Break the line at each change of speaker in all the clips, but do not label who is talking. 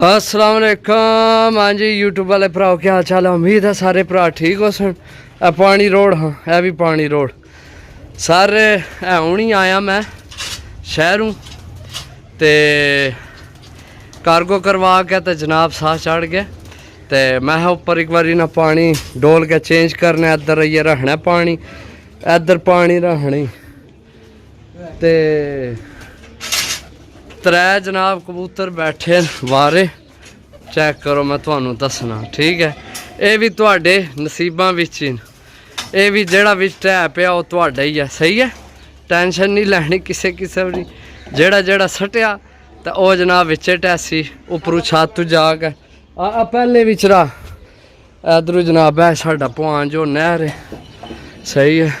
अस्सलाम वालेकुम। हाँ जी यूट्यूब वाले भराओ क्या हाल चाल है। उम्मीद है सारे भरा ठीक हो सन। पानी रोड हाँ है भी पानी रोड सारे हूँ ही आया मैं शहरों ते कार्गो करवा के तो जनाब साह चढ़ गया तो मैं ऊपर एक बार ना पानी डोल के चेंज करना इधर ये रखना पानी इधर पानी रखनी ते त्रै जनाब कबूतर बैठे वारे चेक करो मैं थानू दसना ठीक है। ये भी तुहाडे नसीबां विच ही ये भी जेड़ा विच टै पिया वो तुहाडा ही है सही है। टेंशन नहीं लैनी किसी किस्म की जेड़ा जेड़ा सटिया तो वह जनाब विचे टैसी उपरों छत जाके पहले भी चरा इधरों जनाब है साडा भवान जो नहर है सही है।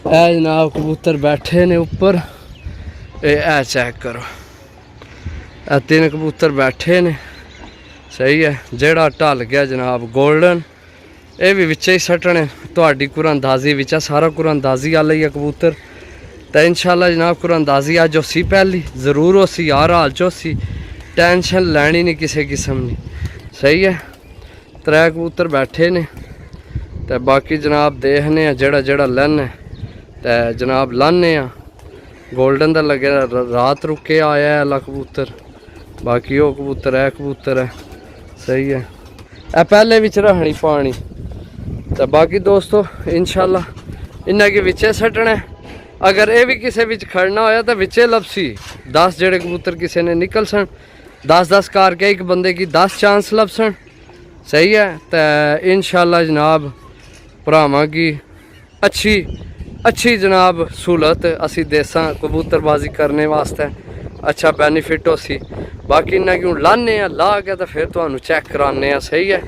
ए जनाब कबूतर बैठे ने उपर ए चेक करो ए तीन कबूतर बैठे ने सही है। जेड़ा ढल गया जनाब गोल्डन ये भी विच ही सटने तुहाडी कुरानंदाजी विच सारा कुरानंदाजी आला ही है कबूतर तो इंशाल्लाह जनाब कुरानंदाजी अज उसी पहली जरूर उसी हर हाल च उसी टेंशन लैनी नहीं किसी किस्म की सही है। त्रै कबूतर बैठे ने तो बाकी जनाब देखने जेड़ा जेड़ा लैने तो जनाब लाने गोल्डन का लगे रात रुके आया है अला कबूतर बाकी वो कबूतर है सही है। ए पहले बिच रखनी पानी तो बाकी दोस्तों इंशाल्लाह इन्ना के विचे सटना। अगर ये भी किसी विच खड़ना होया तो विचे लपसी 10 जेड़े कबूतर किसी ने निकल सन 10-10 करके एक बंदे की 10 चांस लपसन सही है। तो इंशाल्लाह जनाब भरावां की अच्छी जनाब सहूलत असी देसा कबूतरबाजी करने वास्ते अच्छा बेनीफिट हो सी। बाकी इन्ना क्यों लाने ला के तो फिर तुहानू चेक कराने सही है।